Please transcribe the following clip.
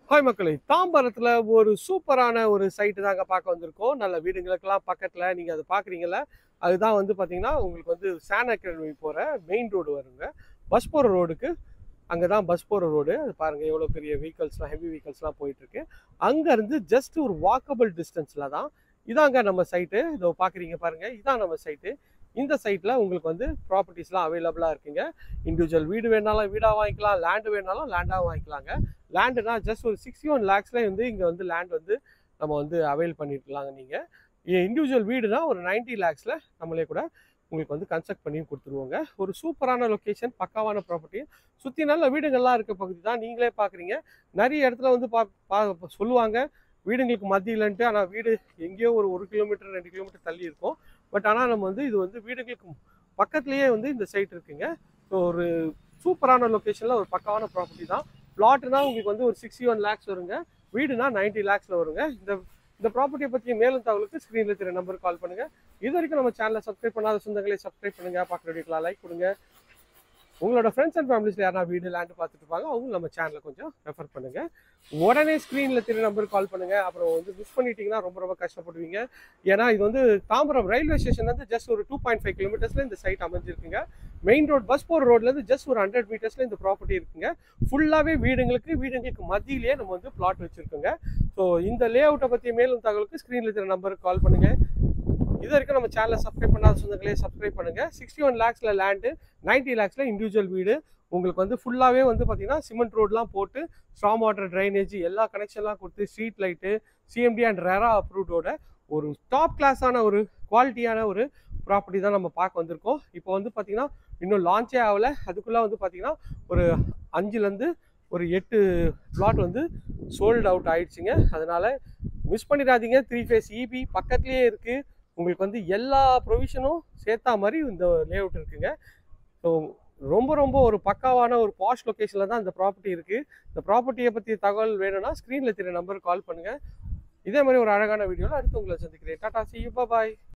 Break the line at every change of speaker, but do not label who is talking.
Hi மக்களே! தாம்பரத்துல ஒரு சூப்பரான ஒரு சைட்டு தாங்க பார்க்க வந்திருக்கோம். நல்ல வீடுங்களுக்கெல்லாம் பக்கத்துல நீங்க அத பார்க்குறீங்கல்ல, அதுதான் வந்து பார்த்தீங்கன்னா, உங்களுக்கு வந்து சான் அகாடமி போற மெயின் ரோடு வருங்க. பஸ் போற ரோடுக்கு அங்க தான் பஸ் போற ரோடு. அது பாருங்க எவ்வளோ பெரிய வெஹிக்கிள்ஸ்லாம் ஹெவி வெஹிக்கிள்ஸ்லாம் போயிட்டுருக்கு. அங்கருந்து ஜஸ்ட் ஒரு வாக்கபிள் டிஸ்டன்ஸ்ல தான் இதாங்க நம்ம சைட்டு. இதோ பார்க்குறீங்க பாருங்க. இதான் நம்ம சைட்டு. இந்த சைட்ல உங்களுக்கு வந்து ப்ராப்பர்ட்டிஸ்லாம் அவைலபிளா இருக்குங்க. இண்டிவிஜுவல் வீடு வேணாலும் வீடா வாங்கிக்கலாம், லேண்ட் வேணாலும் லேண்டா வாங்கிக்கலாங்க. லேண்டுனா ஜஸ்ட் ஒரு 61 லேக்ஸ்ல வந்து இங்க வந்து லேண்ட் வந்து நம்ம வந்து அவைல் பண்ணிருக்கலாங்க நீங்க. இண்டிவிஜுவல் வீடுனா ஒரு 90 லேக்ஸ்ல நம்மளே கூட உங்களுக்கு வந்து கன்ஸ்ட்ரக்ட் பண்ணி கொடுத்துருவோங்க. ஒரு சூப்பரான லொகேஷன், பக்காவான ப்ராப்பர்ட்டி. சுத்தி நல்ல வீடுகள்லாம் இருக்க பகுதி தான். நீங்களே பார்க்குறீங்க. நிறைய இடத்துல வந்து சொல்லுவாங்க வீடுங்களுக்கு மத்தியிலன்ட்டு. ஆனால் வீடு எங்கேயோ ஒரு 1 கிலோமீட்டர் 2 கிலோமீட்டர் தள்ளி இருக்கும். பட் ஆனால் நம்ம வந்து இது வந்து வீடுகளுக்கு பக்கத்துலேயே வந்து இந்த சைட் இருக்குங்க. ஸோ ஒரு சூப்பரான லொக்கேஷனில் ஒரு பக்காவான ப்ராப்பர்ட்டி தான். பிளாட்னா உங்களுக்கு வந்து ஒரு 61 லேக்ஸ் வருங்க. வீடுனா 90 லேக்ஸில் வருங்க. இந்த இந்த ப்ராப்பர்ட்டியை பற்றி மேலும் தகவலுக்கு ஸ்க்ரீனில் தெரிய நம்பருக்கு கால் பண்ணுங்கள். இது வரைக்கும் நம்ம சேனலை சப்ஸ்கிரைப் பண்ணாத சொந்தங்களே சப்ஸ்கிரைப் பண்ணுங்கள். பார்க்குற வீடியோக்கெலாம் லைக் கொடுங்க. உங்களோட ஃப்ரெண்ட்ஸ் அண்ட் ஃபேமிலிஸ்ல யாரா வீடு லேண்ட் பார்த்துட்டு இருப்பாங்க, அவங்க நம்ம சேனலை கொஞ்சம் ரெஃபர் பண்ணுங்க. உடனே ஸ்க்ரீனில் தெரிய நம்பருக்கு கால் பண்ணுங்க. அப்புறம் வந்து மிஸ் பண்ணிட்டீங்கன்னா ரொம்ப ரொம்ப கஷ்டப்படுவீங்க. ஏன்னா இது வந்து தாம்பரம் ரயில்வே ஸ்டேஷன் வந்து ஜஸ்ட் ஒரு 2.5 கிலோமீட்டர்ஸ்ல இந்த சைட் அமைஞ்சிருக்குங்க. மெயின் ரோட் பஸ் போகிற ரோட்லேருந்து ஜஸ்ட் ஒரு 100 மீட்டர்ஸ்ல இந்த ப்ராப்பர்ட்டி இருக்குங்க. ஃபுல்லாகவே வீடுங்களுக்கு மத்தியிலேயே நம்ம வந்து பிளாட் வச்சிருக்கோங்க. ஸோ இந்த லே அவுட்டை பற்றி மேலும் தகவலுக்கு ஸ்க்ரீனில் தெரிய நம்பருக்கு கால் பண்ணுங்க. இது வரைக்கும் நம்ம சேனலை சப்ஸ்கிரைப் பண்ணாத சொந்தங்களே சப்ஸ்கிரைப் பண்ணுங்க. 61 லேக்ஸ்ல லேண்டு, 90 லேக்ஸ்ல இண்டிவிஜுவல் வீடு. உங்களுக்கு வந்து ஃபுல்லாகவே வந்து பார்த்தீங்கன்னா சிமெண்ட் ரோட்லாம் போட்டு ஸ்ட்ராங் வாட்டர் ட்ரைனேஜ் எல்லா கனெக்ஷன்லாம் கொடுத்து street light CMD and RERA அப்ரூவ்டோட ஒரு டாப் கிளாஸான ஒரு குவாலிட்டியான ஒரு ப்ராப்பர்ட்டி தான் நம்ம பார்க்க வந்திருக்கோம். இப்போ வந்து பார்த்தீங்கன்னா இன்னும் லான்ச்சே ஆகலை. அதுக்குள்ளே வந்து பார்த்தீங்கன்னா ஒரு 5லேருந்து ஒரு 8 பிளாட் வந்து சோல்ட் அவுட் ஆயிடுச்சுங்க. அதனால மிஸ் பண்ணிடாதீங்க. 3 ஃபேஸ் இபி பக்கத்துலேயே இருக்குது. உங்களுக்கு வந்து எல்லா ப்ரொவிஷனும் சேர்த்தா மாதிரி இந்த லே அவுட் இருக்குங்க. ஸோ ரொம்ப ரொம்ப ஒரு பக்காவான ஒரு பாஷ் லொக்கேஷனில் தான் இந்த ப்ராப்பர்ட்டி இருக்குது. இந்த ப்ராப்பர்ட்டியை பற்றி தகவல் வேணும்னா ஸ்க்ரீனில் தெரிய நம்பருக்கு கால் பண்ணுங்கள். இதே மாதிரி ஒரு அழகான வீடியோவில் அடுத்து உங்களை சந்திக்கிறேன். Tata, see you, bye bye.